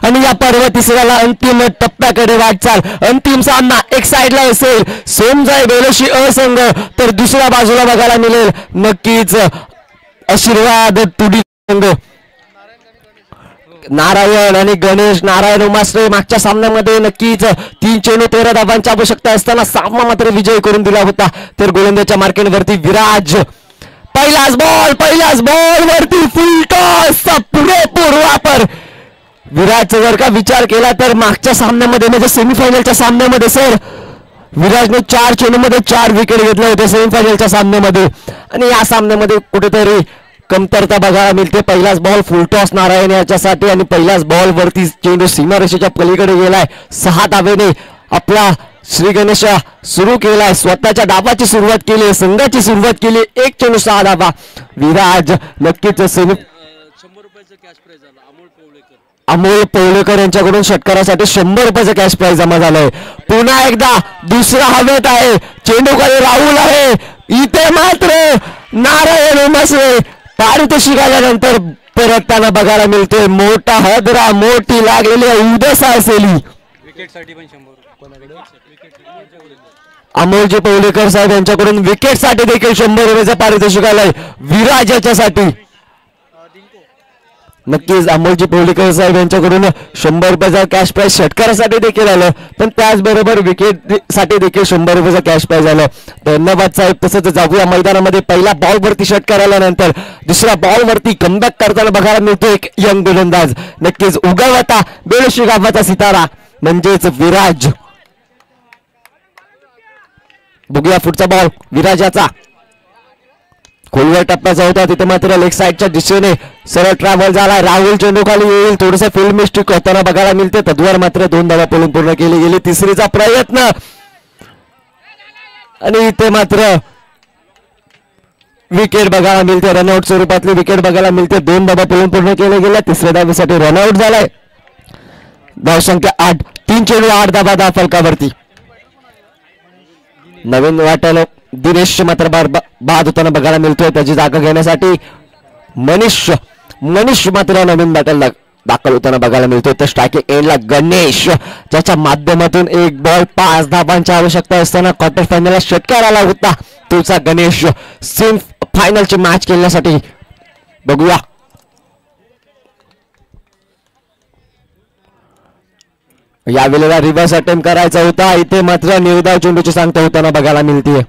आणि या पर्व तिसऱ्याला अंतिम टप्प्याकडे वाटचाल। अंतिम सामना एक साइडला असेल सोमजाई बेलोशी असंघ, तर दुसऱ्या बाजूला बघायला मिळेल नक्कीच आशीर्वाद तुडी संघ। नारायण आणि गणेश, नारायण उमाश्रे मागच्या सामन्यामध्ये नक्कीच 3 चेंडू 13 धावांची आवश्यकता असताना सामना मात्र विजय करून दिला होता। तर गोलंदाजीच्या मार्केटवरती विराज, पहिलाच बॉल वरती फुल टॉस पुरेपूर वापर। विराजचा जर का विचार केला तर मागच्या सामन्यामध्ये म्हणजे सेमीफायनलच्या सामन्यामध्ये सर विराजने 4 चेंडूमध्ये 4 विकेट घेतले होते सेमीफायनलच्या सामन्यामध्ये, आणि या सामन्यामध्ये कुठेतरी कमतरता बघायला मिळते। पहिलाच बॉल फुलटॉस नारायण याच्यासाठी आणि पहिलाच बॉल वरती चेंडू सीमारेषेच्या पलीकडे गेलाय। 6 धावेने आपला श्री गणेश सुरू केलाय, स्वतःच्या डावाची सुरुवात केली, संघाची सुरुवात केली। 1 चेंडू 6 धावा। विराज नक्कीच सेमी 100 रुपयाचं कॅश प्राइज झालं अमोल पवलेकर यांच्याकडून षटकारासाठी 100 रुपयाचं कॅश प्राइज जमा झालंय। पुन्हा एकदा दुसरा हवेत आहे, चेंडूकडे राहुल आहे, इथे मात्र नारायण उमाश्रे पारितोषिक आल्यानंतर परतताना बघायला मिळतोय। मोठा हदरा, मोठी लागलेली उदसा असेल विकेटसाठी पण 100 अमोलजी पवलेकर साहेब यांच्याकडून विकेटसाठी देखील 100 रुपयाचं पारितोषिक आलंय विराज याच्यासाठी। नक्कीच अमोलजी पवलेकर साहेब यांच्याकडून 100 रुपयाचा कॅश प्राइज षटकारासाठी देखील आलं, पण त्याचबरोबर विकेट साठी देखील 100 रुपयाचा कॅश प्राइज आलं। धन्यवाद साहेब। तसंच जाऊया मैदानामध्ये पहिला बॉल वरती षटकार आल्यानंतर दुसऱ्या बॉल वरती कमबॅक करताना बघायला मिळतो एक यंग गोलंदाज, नक्कीच उगवता बेलोशी गावाचा सितारा म्हणजेच विराज। बघूया पुढचा बॉल विराजाचा, खोलवर टप्प्याचा होता, तिथे मात्र लेग साइडच्या दिशेने सरळ ट्रॅव्हल झाला। राहुल चेंडू खाली येईल, थोडस फील्ड मिस्टेक होताना बघायला मिळते। तद्वार मात्र 2 धावा पळून पूर्ण केली गेली। तिसरीचा प्रयत्न आणि इथे मात्र विकेट बघायला मिळते, रनआउट स्वरूपातली विकेट बघायला मिळते। 2 धावा पळून पूर्ण केल्या गेल्या, तिसऱ्या धावेसाठी रनआउट झालाय। धावसंख्या 8, 3 चेंडू 8 धावा धाव फलकावरती। नवीन वाटायला दिनेश मात्र बाद होताना बघायला मिळतोय, त्याची जागा घेण्यासाठी मनीष मात्र नवीन बॅटल दाखल होताना बघायला मिळतोय। तर स्ट्रायकिंग एंडला गणेश, ज्याच्या माध्यमातून 1 बॉल 5 धावांची आवश्यकता असताना क्वार्टर फायनलला षटकार आला होता तोचा गणेश सेमी फायनलची मॅच खेळण्यासाठी। बघूया यावेळेला रिव्हर्स अटेम्प्ट करायचा होता, इथे मात्र निर्धाव चेंडूची सांगता होताना बघायला मिळते।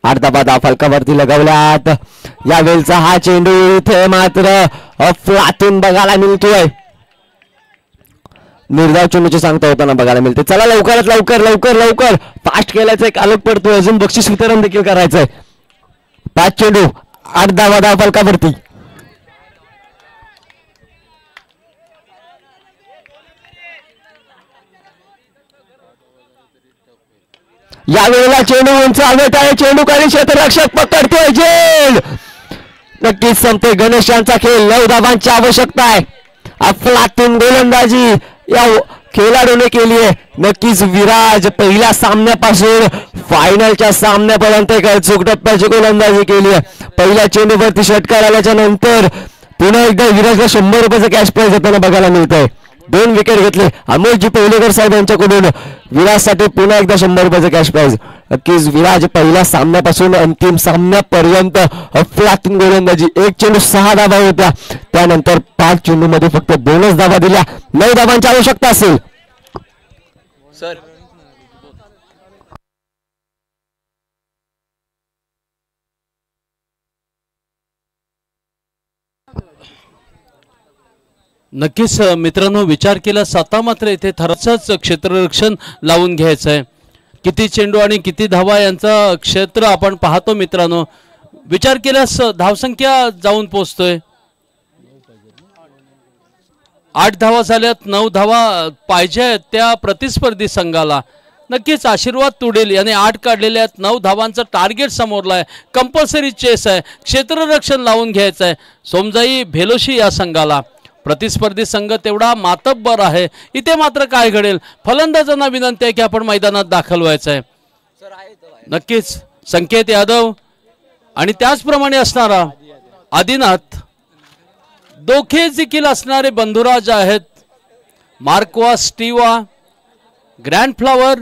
धावा धाव फलकावरती लगवल्यात। यावेळचा हा चेंडू इथे मात्र अफलातून बघायला मिळतोय, निर्धाव चेंडूची सांगता होताना बघायला मिळते। चला लवकरात लवकर फास्ट केल्याचं एक आलोक पडतोय, अजून बक्षीस वितरण देखील करायचंय। 5 चेंडू 8 धावा धाव फलकावरती। यावेळेला चेंडू उंच हवेत आहे, चेंडू खाली क्षेत्ररक्षक पकडतोय, झेल नक्कीच संपते गणेश यांचा खेळ। 9 धावांची आवश्यकता आहे। अफलातून गोलंदाजी या खेळाडूने केली आहे। नक्कीच विराज पहिल्या सामन्यापासून फायनलच्या सामन्यापर्यंत एक अचूक टप्प्याची गोलंदाजी केली आहे। पहिल्या चेंडूवरती षटकार आल्याच्या नंतर पुन्हा एकदा विराजला 100 रुपयाचं कॅश प्राइज देताना बघायला मिळतंय। 2 विकेट घेतले अमोलजी पवलेकर साहेब यांच्याकडून, विराजसाठी पुन्हा एकदा 100 रुपयाचं कॅश प्राइज। नक्कीच विराज पहिल्या सामन्यापासून अंतिम सामन्यापर्यंत अफलातून गोलंदाजी। 1 चेंडू 6 धावा होत्या, त्यानंतर 5 चेंडूमध्ये फक्त 2च धावा दिल्या। 9 धावांची आवश्यकता असेल सर। नक्कीच मित्रांनो, विचार केला साता मात्र इथे थराचंच क्षेत्ररक्षण लावून घ्यायचं आहे। किती चेंडू आणि किती धावा यांचा क्षेत्र आपण पाहतो मित्रांनो। विचार केल्यास धावसंख्या जाऊन पोहोचतोय 8 धावा झाल्यात, 9 धावा पाहिजे त्या प्रतिस्पर्धी संघाला। नक्कीच आशीर्वाद तुडेल याने 8 काढलेल्या आहेत, 9 धावांचं टार्गेट समोरला आहे। कंपल्सरी चेस आहे, क्षेत्ररक्षण लावून घ्यायचं आहे सोमजाई भेलोशी या संघाला। प्रतिस्पर्धी संघ तेवढा मातब्बर आहे. इथे मात्र काय घडेल, फलंदाजांना विनंती आहे की आपण मैदानात दाखल व्हायचं आहे. नक्कीच संकेत यादव आणि त्याचप्रमाणे असणारा आदिनाथ, दोघे देखील असणारे बंधुराज आहेत. Mark Waugh Steve Waugh, Grant Flower,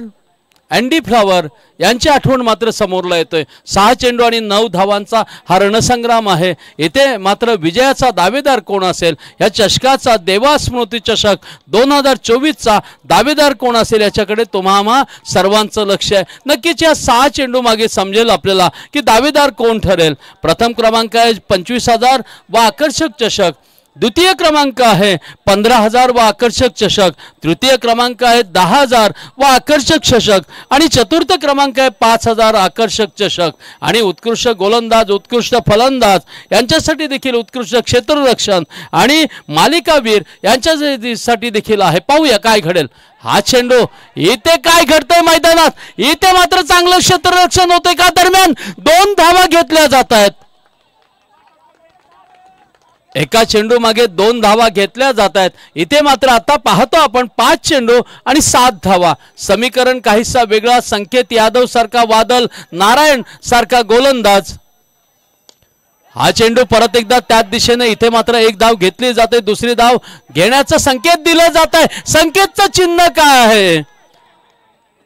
Andy Flower यांची आठवण मात्र समोरला येतोय. 6 चेंडू आणि 9 धावांचा हा रणसंग्राम आहे. इथे मात्र विजयाचा दावेदार कोण असेल, या चषकाचा देवा स्मृती चषक 2024चा दावेदार कोण असेल याच्याकडे तुम्हा सर्वांचं लक्ष आहे. नक्कीच या 6 चेंडू मागे समजेल आपल्याला की दावेदार कोण ठरेल. प्रथम क्रमांक आहे 25,000 व आकर्षक चषक, द्वितीय क्रमांक आहे 15,000 व आकर्षक चषक, तृतीय क्रमांक आहे 10,000 व आकर्षक चषक आणि चतुर्थ क्रमांक आहे 5,000 आकर्षक चषक. आणि उत्कृष्ट गोलंदाज, उत्कृष्ट फलंदाज यांच्यासाठी देखील उत्कृष्ट क्षेत्ररक्षण आणि मालिकावीर यांच्यासाठी देखील आहे. पाहूया काय घडेल. हा चेंडू, इथे काय घडतंय मैदानात, इथे मात्र चांगलं क्षेत्ररक्षण होतंय का, दरम्यान 2 धावा घेतल्या जात आहेत. एका चेंडू मागे 2 धावा घेतल्या जात आहेत. इथे मात्र आता पाहतो आपण 5 चेंडू आणि 7 धावा. समीकरण काहीसा वेगळा. संकेत यादव सारखा वादल नारायण सारखा गोलंदाज. हा चेंडू परत एकदा त्याच दिशेने, इथे मात्र 1 धाव घेतली जाते, दुसरी धाव घेण्याचा संकेत दिला जात आहे. संकेतचं चिन्ह काय आहे,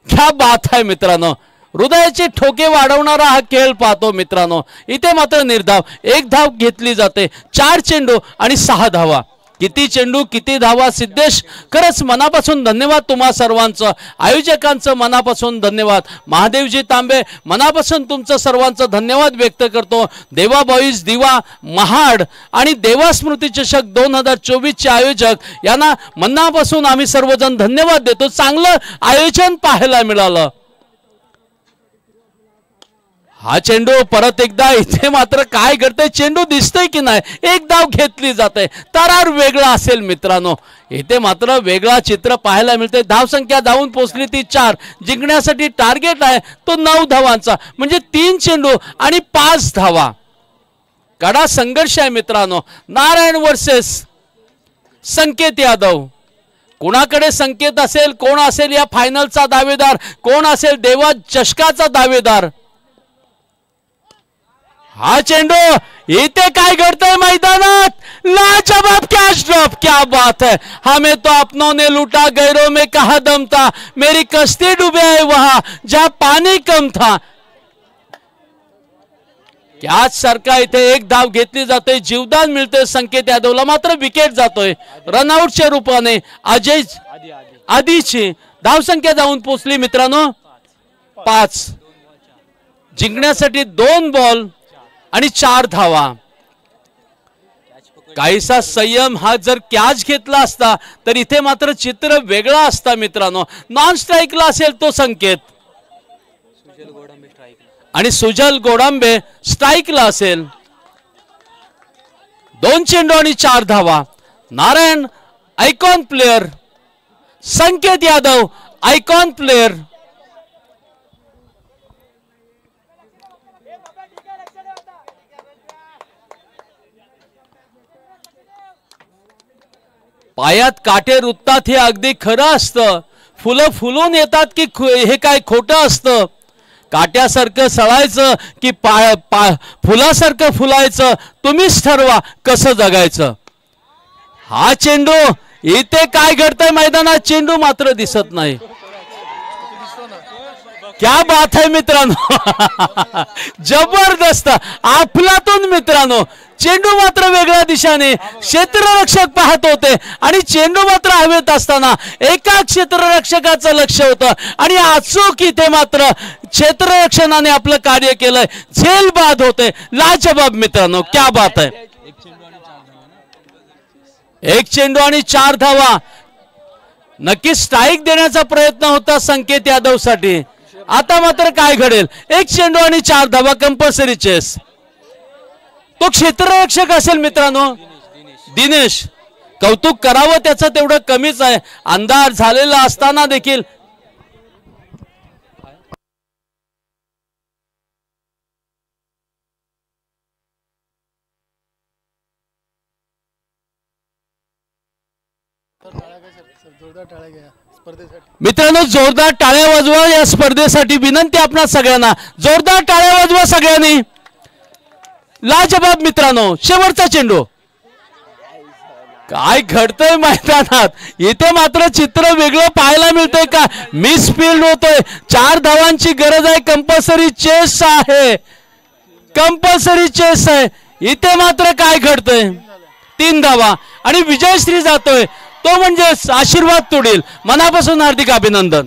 क्या बात आहे मित्रांनो. हृदयाचे ठोके वाढवणारा हा खेळ पाहतो मित्रांनो. इथे मात्र निर्धाव, 1 धाव घेतली जाते. 4 चेंडू आणि 6 धावा. किती चेंडू किती धावा. सिद्धेश, खरंच मनापासून धन्यवाद तुम्हा सर्वांचं, आयोजकांचं मनापासून धन्यवाद. महादेवजी तांबे, मनापासून तुमचं सर्वांचं धन्यवाद व्यक्त करतो. देवा बॉईज, दिवा, महाड आणि देवा स्मृती चषक 2024चे आयोजक यांना मनापासून आम्ही सर्वजण धन्यवाद देतो. चांगलं आयोजन पाहायला मिळालं. हा चेंडू परत एकदा, इथे मात्र काय घडतंय, चेंडू दिसतोय की नाही, 1 धाव घेतली जाते. तरार वेगळा असेल मित्रांनो. इथे मात्र वेगळा चित्र पाहायला मिळते. धावसंख्या धावून पोहोचली ती 4. जिंकण्यासाठी टार्गेट आहे तो 9 धावांचा, म्हणजे 3 चेंडू आणि 5 धावा. कडा संघर्ष आहे मित्रांनो. नारायण वर्सेस संकेत यादव. कोणाकडे संकेत असेल, कोण असेल या फायनलचा दावेदार, कोण असेल देवा चषकाचा दावेदार. हा चेंडू, इथे काय घडतंय मैदानात, लाजवाब कैच ड्रॉप, क्या बात है. हमें तो अपनों ने लूटा, गैरों में कहा दम था, मेरी कश्ती डूबे है वहां जहां पानी कम था. कॅच सारखा इथे 1 धाव घेतली जाते, जीवदान मिळते संकेत यादवला, मात्र विकेट जातोय रनआउटच्या रूपाने. अजय आधीची धावसंख्या जाऊन पोचली मित्रांनो 5. जिंकण्यासाठी 2 बॉल आणि 4 धावा. काहीसा संयम हा जर कॅच घेतला असता तर इथे मात्र चित्र वेगळा असता मित्रांनो. नॉन स्ट्राईकला असेल तो संकेत आणि सुजल गोडांबे स्ट्राईकला असेल. 2 चेंडू आणि 4 धावा. नारायण आयकॉन प्लेयर, संकेत यादव आयकॉन प्लेयर. पायात काटे रुततात हे अगदी खरं असतं. फुलं फुलून येतात की हे काय खोटं असतं. काट्यासारखं सळायचं की फुलासारखं फुलायचं, तुम्हीच ठरवा कसं जगायचं. हा चेंडू, इथे काय घडतंय मैदानात, चेंडू मात्र दिसत नाही. क्या बात है मित्रांनो. जबरदस्त अफलातून मित्रांनो. चेंडू मात्र वेगळ्या दिशेने क्षेत्ररक्षक पाहत होते आणि चेंडू मात्र हवेत असताना एका क्षेत्ररक्षकाचं लक्ष होतं आणि अचूक इथे मात्र क्षेत्ररक्षणाने आपलं कार्य केलंय. झेल बाद होते. लाजवाब मित्रांनो, क्या बात है. 1 चेंडू आणि 4 धावा. नक्की स्ट्राईक देण्याचा प्रयत्न होता संकेत यादव साठी. आता मात्र काय घडेल, 1 चेंडू आणि 4 धावा. Compulsory chess. तो क्षेत्ररक्षक असेल मित्रांनो दिनेश. कौतुक करावं त्याचं तेवढं कमीच आहे. अंधार झालेला असताना देखील मित्रांनो जोरदार टाळ्या वाजवा या स्पर्धेसाठी विनंती आपणा सगळ्यांना जोरदार टाळ्या वाजवा सगळ्यांनी लाजबाब मित्रांनो शेवटचा चेंडू काय घडतंय मैदानात इथे मात्र चित्र वेगळं पाहायला मिळतंय का मिस फील्ड होतोय 4 धावांची गरज आहे कंपल्सरी चेस आहे इथे मात्र काय घडतंय 3 धावा आणि विजयश्री जातोय तो म्हणजे आशीर्वाद तोडील मनापासून हार्दिक अभिनंदन